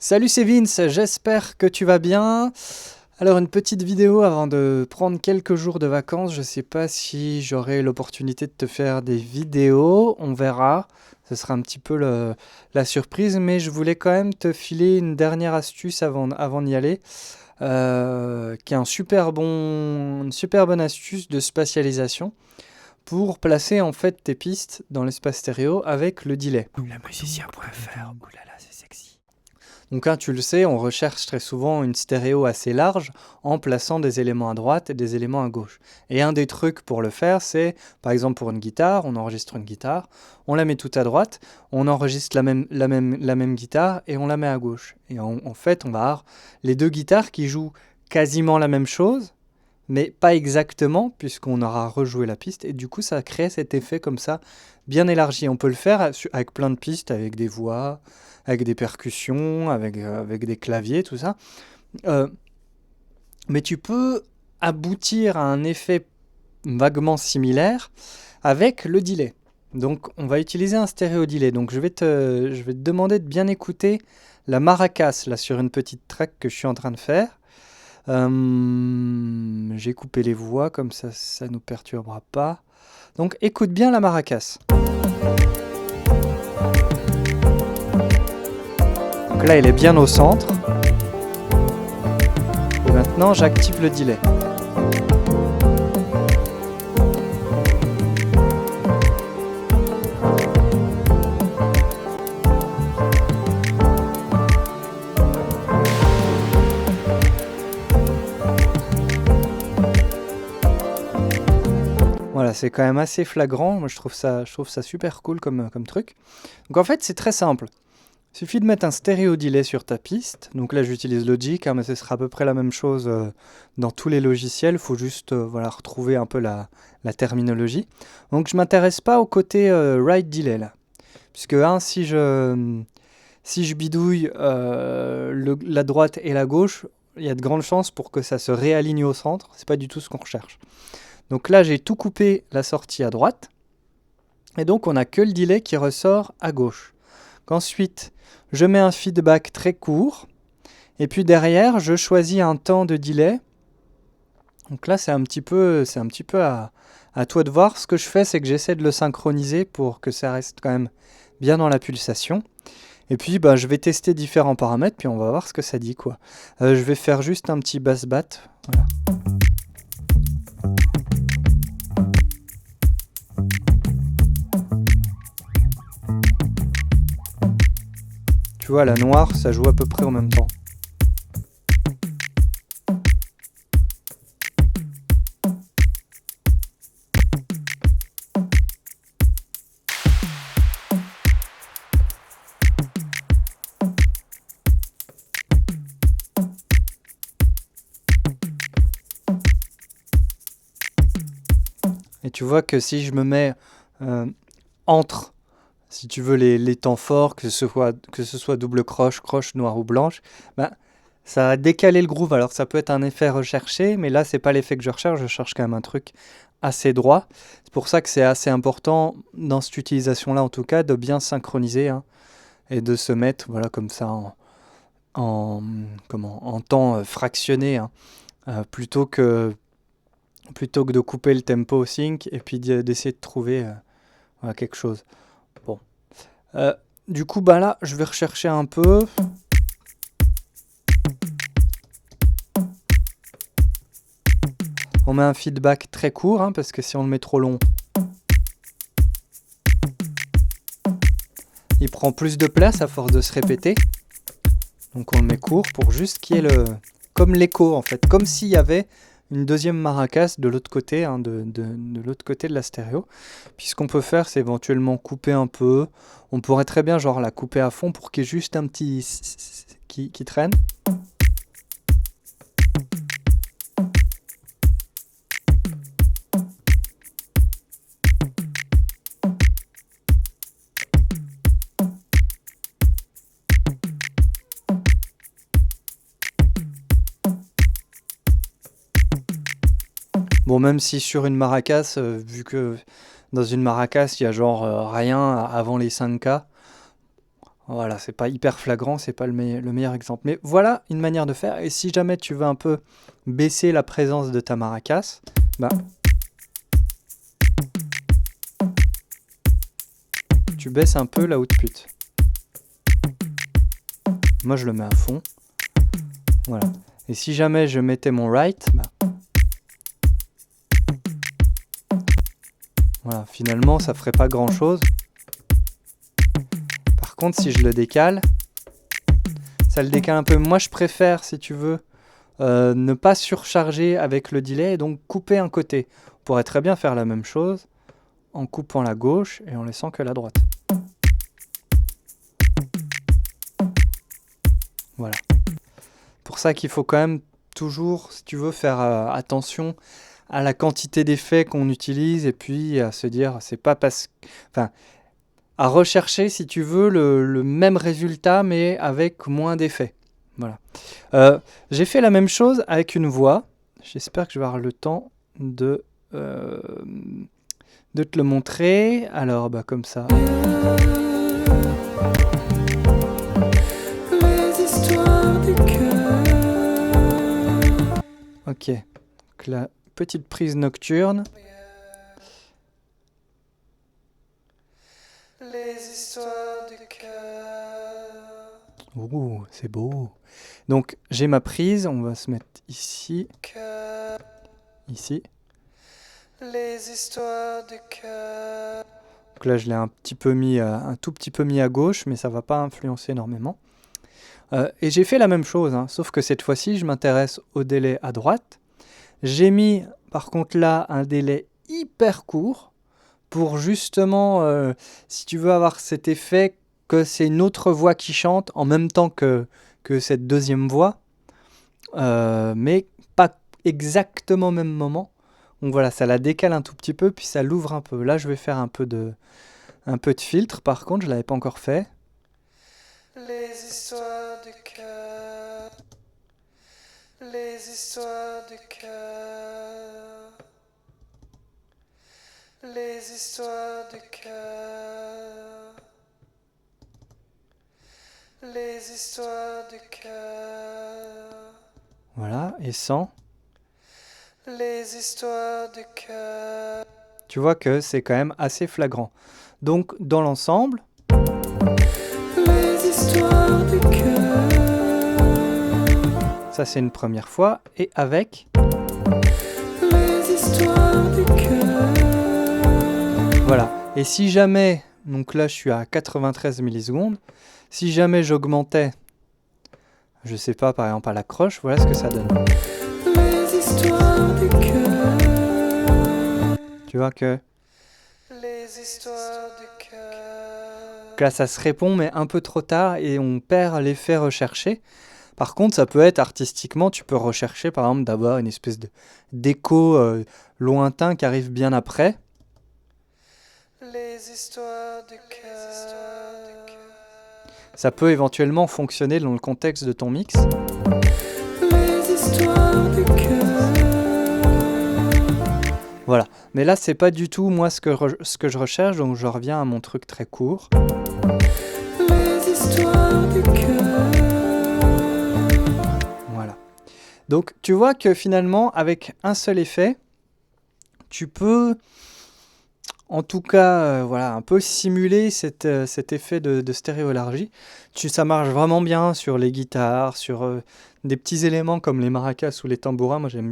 Salut, c'est Vince, j'espère que tu vas bien. Alors une petite vidéo avant de prendre quelques jours de vacances. Je sais pas si j'aurai l'opportunité de te faire des vidéos, on verra. Ce sera un petit peu la surprise, mais je voulais quand même te filer une dernière astuce avant d'y aller, qui est une super bonne astuce de spatialisation pour placer en fait tes pistes dans l'espace stéréo avec le delay. La musicien.fr, oulala, c'est sexy. Donc tu le sais, on recherche très souvent une stéréo assez large en plaçant des éléments à droite et des éléments à gauche. Et un des trucs pour le faire, c'est par exemple pour une guitare, on enregistre une guitare, on la met tout à droite, on enregistre la même guitare et on la met à gauche. Et en fait, on va avoir les deux guitares qui jouent quasiment la même chose, mais pas exactement, puisqu'on aura rejoué la piste, et du coup ça crée cet effet comme ça, bien élargi. On peut le faire avec plein de pistes, avec des voix, avec des percussions, avec des claviers, tout ça. Euh, mais tu peux aboutir à un effet vaguement similaire avec le delay. Donc on va utiliser un stéréo delay. Donc je vais te demander de bien écouter la maracas là sur une petite track que je suis en train de faire. J'ai coupé les voix, comme ça nous perturbera pas. Donc écoute bien la maracas. Donc là, elle est bien au centre. Et maintenant, j'active le delay. Voilà, c'est quand même assez flagrant. Moi, je trouve ça super cool comme truc. Donc en fait, c'est très simple. Il suffit de mettre un stéréo delay sur ta piste. Donc là, j'utilise Logic, mais ce sera à peu près la même chose dans tous les logiciels. Il faut juste retrouver un peu la terminologie. Donc je ne m'intéresse pas au côté right delay là. Puisque si je bidouille la droite et la gauche, il y a de grandes chances pour que ça se réaligne au centre. C'est pas du tout ce qu'on recherche. Donc là, j'ai tout coupé la sortie à droite. Et donc, on n'a que le delay qui ressort à gauche. Ensuite, je mets un feedback très court. Et puis derrière, je choisis un temps de delay. Donc là, c'est un petit peu à toi de voir. Ce que je fais, c'est que j'essaie de le synchroniser pour que ça reste quand même bien dans la pulsation. Et puis, je vais tester différents paramètres, puis on va voir ce que ça dit, quoi. Je vais faire juste un petit bass bat. Voilà. Tu vois, la noire, ça joue à peu près en même temps. Et tu vois que si je me mets entre, si tu veux, les temps forts, que ce soit double croche, noire ou blanche, ça va décaler le groove. Alors ça peut être un effet recherché, mais là c'est pas l'effet que je cherche quand même un truc assez droit. C'est pour ça que c'est assez important dans cette utilisation-là en tout cas de bien synchroniser et de se mettre comme ça en temps fractionné plutôt que de couper le tempo sync et puis d'essayer de trouver quelque chose. Bon. Du coup, là, je vais rechercher un peu. On met un feedback très court, parce que si on le met trop long, il prend plus de place à force de se répéter. Donc on le met court pour juste qu'il y ait comme l'écho en fait, comme s'il y avait une deuxième maracas de l'autre côté, de l'autre côté de la stéréo. Puis ce qu'on peut faire, c'est éventuellement couper un peu. On pourrait très bien la couper à fond pour qu'il y ait juste un petit qui traîne. Bon, même si sur une maracas, vu que dans une maracas, il y a rien avant les 5K, Voilà, c'est pas hyper flagrant, c'est pas le meilleur exemple. Mais voilà une manière de faire. Et si jamais tu veux un peu baisser la présence de ta maracas, bah, tu baisses un peu la output. Moi, je le mets à fond. Voilà. Et si jamais je mettais mon right, bah, voilà, finalement, ça ferait pas grand-chose. Par contre, si je le décale, ça le décale un peu. Moi, je préfère, si tu veux, ne pas surcharger avec le delay et donc couper un côté. On pourrait très bien faire la même chose en coupant la gauche et en laissant que la droite. Voilà. Pour ça qu'il faut quand même toujours, si tu veux, faire attention à la quantité d'effets qu'on utilise et puis à se dire, c'est pas parce... Enfin, à rechercher, si tu veux, le même résultat mais avec moins d'effets. Voilà. J'ai fait la même chose avec une voix. J'espère que je vais avoir le temps de te le montrer. Alors, bah, comme ça. Ok. Donc, la petite prise nocturne. Les histoires du cœur. Ouh, c'est beau. Donc, j'ai ma prise. On va se mettre ici. Ici. Les histoires du cœur. Donc là, je l'ai un tout petit peu mis à gauche, mais ça va pas influencer énormément. Et j'ai fait la même chose, hein, sauf que cette fois-ci, je m'intéresse au délai à droite. J'ai mis, par contre, là, un délai hyper court pour justement, si tu veux avoir cet effet que c'est une autre voix qui chante en même temps que cette deuxième voix, mais pas exactement au même moment. Donc voilà, ça la décale un tout petit peu, puis ça l'ouvre un peu. Là, je vais faire un peu de filtre, par contre, je ne l'avais pas encore fait. Les histoires du cœur. Les histoires du cœur. Les histoires du cœur. Les histoires du cœur. Voilà, et sans. Les histoires du cœur. Tu vois que c'est quand même assez flagrant. Donc, dans l'ensemble. Les histoires du cœur. Ça, c'est une première fois. Et avec. Les histoires du cœur. Voilà. Et si jamais. Donc là, je suis à 93 millisecondes. Si jamais j'augmentais. Je sais pas, par exemple, à la croche, voilà ce que ça donne. Les histoires du cœur. Tu vois que. Les histoires du cœur. Donc là, ça se répond, mais un peu trop tard et on perd l'effet recherché. Par contre, ça peut être artistiquement, tu peux rechercher, par exemple, d'avoir une espèce d'écho lointain qui arrive bien après. Les histoires du cœur. Ça peut éventuellement fonctionner dans le contexte de ton mix. Les histoires du cœur. Voilà, mais là c'est pas du tout moi ce que je recherche, donc je reviens à mon truc très court. Les histoires du cœur. Voilà. Donc tu vois que finalement avec un seul effet, tu peux en tout cas voilà, un peu simuler cet effet de stéréolargie. Ça marche vraiment bien sur les guitares, sur des petits éléments comme les maracas ou les tambourins. Moi j'aime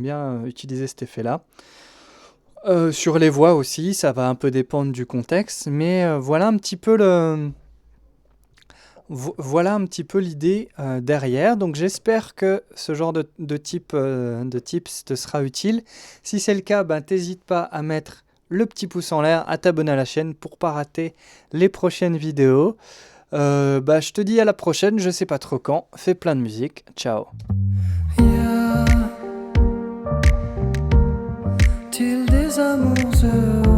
bien utiliser cet effet-là. Sur les voix aussi, ça va un peu dépendre du contexte, mais voilà un petit peu l'idée derrière. Donc j'espère que ce genre de tips te sera utile. Si c'est le cas, t'hésite pas à mettre le petit pouce en l'air, à t'abonner à la chaîne pour pas rater les prochaines vidéos. Je te dis à la prochaine, je sais pas trop quand. Fais plein de musique. Ciao. Till des amours heureux.